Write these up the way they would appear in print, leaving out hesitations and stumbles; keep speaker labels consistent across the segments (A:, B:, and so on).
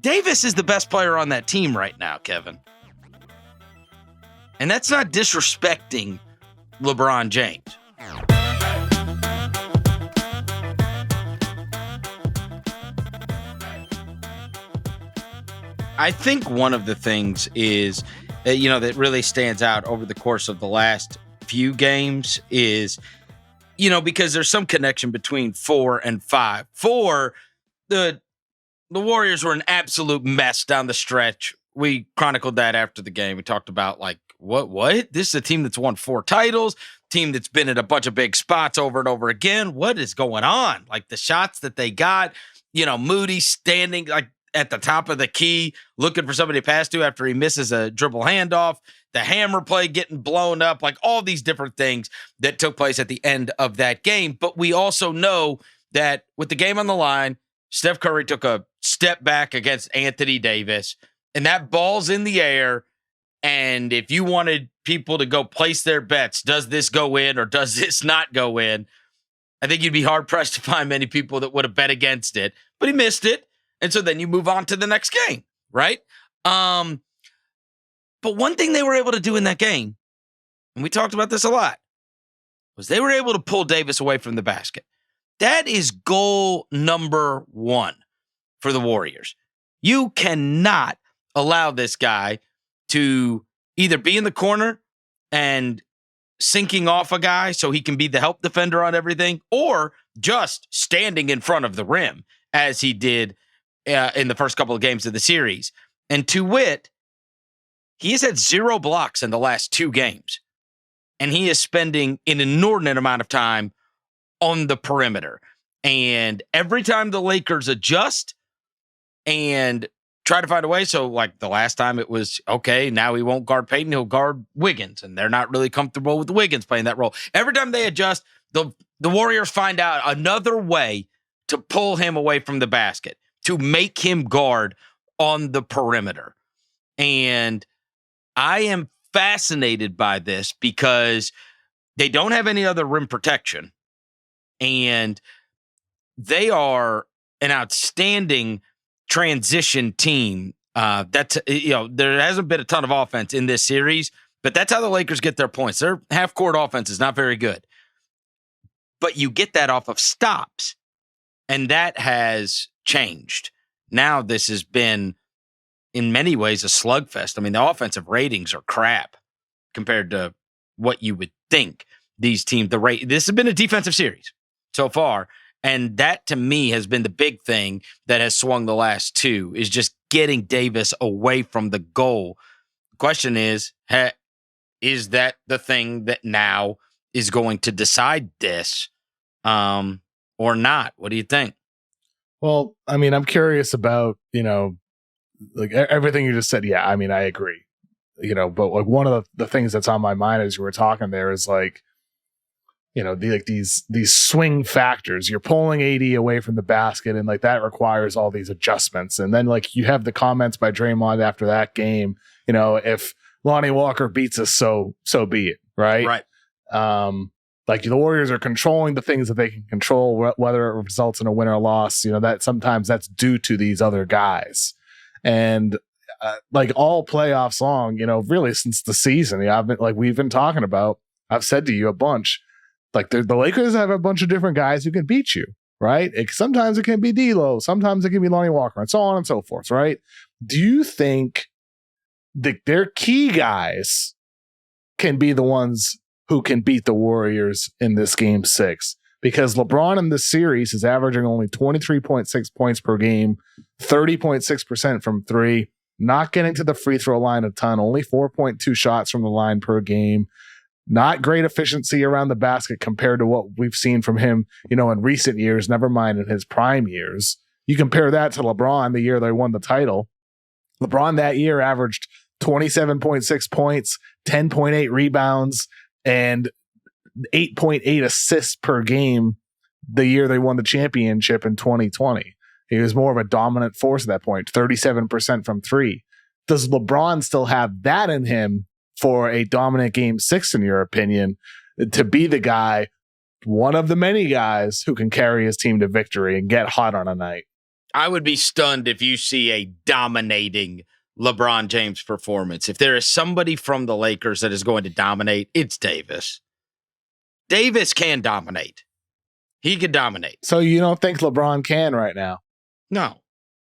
A: Davis is the best player on that team right now, Kevin. And that's not disrespecting LeBron James. I think one of the things is, that really stands out over the course of the last few games is, because there's some connection between 4 and 5. 4, the Warriors were an absolute mess down the stretch. We chronicled that after the game. We talked about what? This is a team that's won 4 titles, team that's been in a bunch of big spots over and over again. What is going on? Like the shots that they got, Moody standing at the top of the key, looking for somebody to pass to after he misses a dribble handoff, the hammer play getting blown up, all these different things that took place at the end of that game. But we also know that with the game on the line, Steph Curry took a step back against Anthony Davis, and that ball's in the air. And if you wanted people to go place their bets, does this go in or does this not go in? I think you'd be hard-pressed to find many people that would have bet against it, but he missed it. And so then you move on to the next game, right? But one thing they were able to do in that game, and we talked about this a lot, was they were able to pull Davis away from the basket. That is goal number 1 for the Warriors. You cannot allow this guy to either be in the corner and sinking off a guy so he can be the help defender on everything, or just standing in front of the rim as he did in the first couple of games of the series. And to wit, he has had 0 blocks in the last 2 games. And he is spending an inordinate amount of time on the perimeter. And every time the Lakers adjust and try to find a way, so the last time it was, okay, now he won't guard Payton, he'll guard Wiggins. And they're not really comfortable with Wiggins playing that role. Every time they adjust, the Warriors find out another way to pull him away from the basket, to make him guard on the perimeter. And I am fascinated by this because they don't have any other rim protection. And they are an outstanding transition team. There hasn't been a ton of offense in this series, but that's how the Lakers get their points. Their half-court offense is not very good. But you get that off of stops. And that has changed. Now this has been, in many ways, a slugfest. I mean, the offensive ratings are crap compared to what you would think these teams, this has been a defensive series so far. And that, to me, has been the big thing that has swung the last 2, is just getting Davis away from the goal. The question is that the thing that now is going to decide this or not? What do you think?
B: Well, I mean, I'm curious about, everything you just said. Yeah, I mean, I agree. But one of the things that's on my mind as you were talking there is these swing factors. You're pulling AD away from the basket, and that requires all these adjustments. And then you have the comments by Draymond after that game. If Lonnie Walker beats us, so be it, right?
A: Right.
B: The Warriors are controlling the things that they can control, whether it results in a win or loss. That sometimes that's due to these other guys. And all playoffs long, really since the season, we've been talking about, I've said to you a bunch, the Lakers have a bunch of different guys who can beat you, right? Sometimes it can be D'Lo, sometimes it can be Lonnie Walker, and so on and so forth, right? Do you think that their key guys can be the ones who can beat the Warriors in this game 6? Because LeBron in this series is averaging only 23.6 points per game, 30.6% from 3, not getting to the free throw line a ton, only 4.2 shots from the line per game. Not great efficiency around the basket compared to what we've seen from him, in recent years, never mind in his prime years. You compare that to LeBron, the year they won the title. LeBron that year averaged 27.6 points, 10.8 rebounds, and 8.8 assists per game the year they won the championship in 2020. He was more of a dominant force at that point, 37% from 3. Does LeBron still have that in him for a dominant game 6, in your opinion, to be the guy, one of the many guys who can carry his team to victory and get hot on a night?
A: I would be stunned if you see a dominating LeBron James performance. If there is somebody from the Lakers that is going to dominate, it's Davis. Davis can dominate. He can dominate.
B: So you don't think LeBron can right now?
A: No.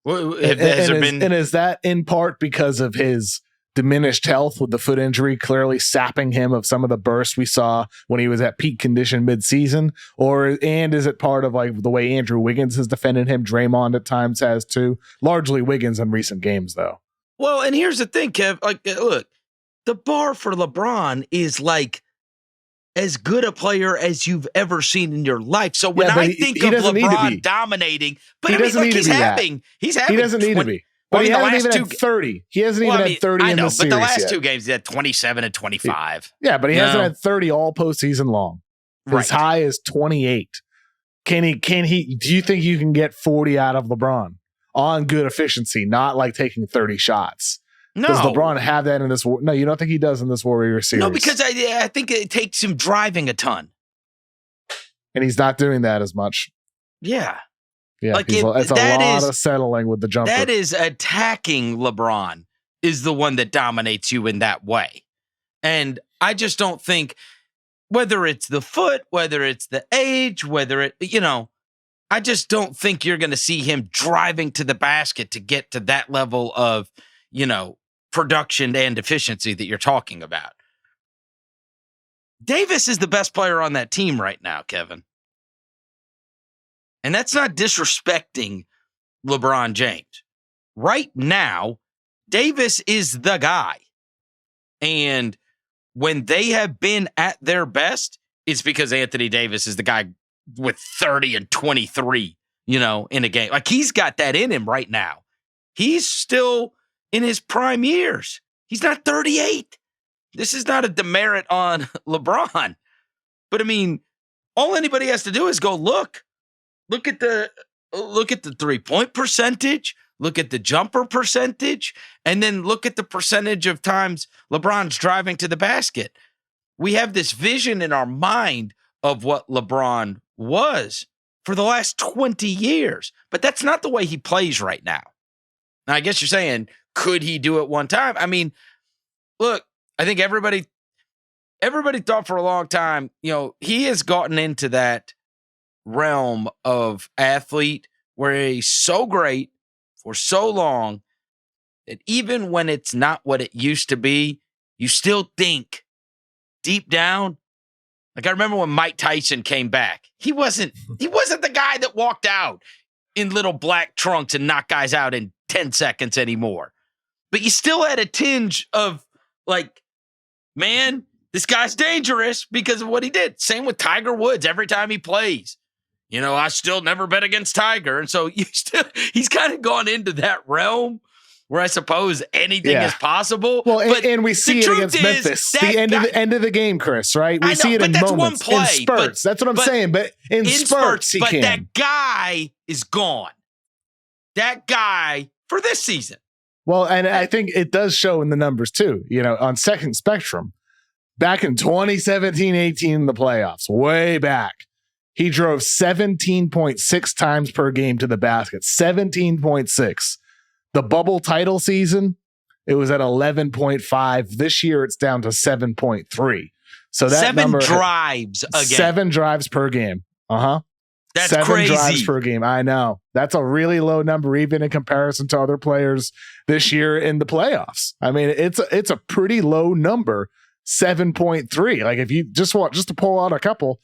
B: And is that in part because of his diminished health with the foot injury clearly sapping him of some of the burst we saw when he was at peak condition midseason? And is it part of like the way Andrew Wiggins has defended him? Draymond at times has too. Largely Wiggins in recent games, though.
A: Well, and here's the thing, Kev. Like, look, the bar for LeBron is like as good a player as you've ever seen in your life. So when I think of LeBron dominating, but I mean, look, he's having. He doesn't need to be.
B: But he hasn't even had 30. He hasn't even had 30 in the series.
A: But the last two games, he had 27 and 25.
B: Yeah, but he hasn't had 30 all postseason long. His high is 28. Can he? Do you think you can get 40 out of LeBron on good efficiency, not like taking 30 shots?
A: No.
B: Does LeBron have that in this? No, you don't think he does in this Warriors series?
A: No, because I think it takes him driving a ton.
B: And he's not doing that as much.
A: Yeah.
B: Yeah,
A: like
B: it's a lot of settling with the jumper.
A: That is attacking LeBron is the one that dominates you in that way. And I just don't think, whether it's the foot, whether it's the age, I just don't think you're going to see him driving to the basket to get to that level of, production and efficiency that you're talking about. Davis is the best player on that team right now, Kevin. And that's not disrespecting LeBron James. Right now, Davis is the guy. And when they have been at their best, it's because Anthony Davis is the guy with 30 and 23, in a game. Like, he's got that in him right now. He's still in his prime years. He's not 38. This is not a demerit on LeBron. But I mean, all anybody has to do is go look. Look at the 3-point percentage, look at the jumper percentage, and then look at the percentage of times LeBron's driving to the basket. We have this vision in our mind of what LeBron was for the last 20 years, but that's not the way he plays right now. Now, I guess you're saying, could he do it one time? I mean, look, I think everybody thought for a long time, he has gotten into that realm of athlete where he's so great for so long that even when it's not what it used to be, you still think deep down. Like, I remember when Mike Tyson came back, he wasn't the guy that walked out in little black trunks and knocked guys out in 10 seconds anymore. But you still had a tinge of like, man, this guy's dangerous because of what he did. Same with Tiger Woods every time he plays. I still never bet against Tiger. And so he's kind of gone into that realm where I suppose anything is possible.
B: Well, and we see it against Memphis. The end of the game, Chris, right? We see it in moments, in spurts. That's what I'm saying. But in spurts, he can. But
A: that guy is gone. That guy for this season.
B: Well, and I think it does show in the numbers too. On second spectrum, back in 2017-18 in the playoffs, way back, he drove 17.6 times per game to the basket. 17.6. The bubble title season, it was at 11.5. This year, it's down to 7.3. So that
A: 7
B: number,
A: drives a game.
B: 7 drives per game.
A: That's
B: 7
A: crazy.
B: Drives per game. I know. That's a really low number, even in comparison to other players this year in the playoffs. I mean, it's a pretty low number. 7.3. Like, if you just to pull out a couple.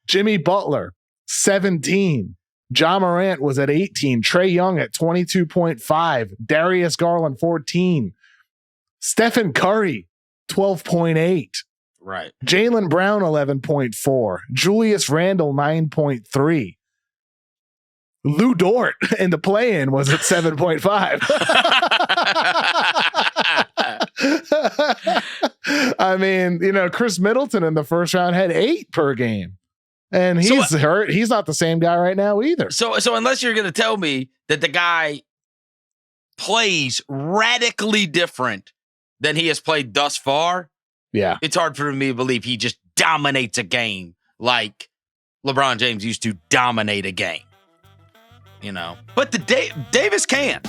B: Jimmy Butler, 17. Ja Morant was at 18. Trae Young at 22.5. Darius Garland, 14. Stephen Curry, 12.8.
A: Right.
B: Jaylen Brown, 11.4. Julius Randle, 9.3. Lou Dort in the play-in was at 7.5. I mean, Chris Middleton in the first round had 8 per game. And he's hurt. He's not the same guy right now either.
A: So unless you're going to tell me that the guy plays radically different than he has played thus far, it's hard for me to believe he just dominates a game like LeBron James used to dominate a game. you know. But the Davis can.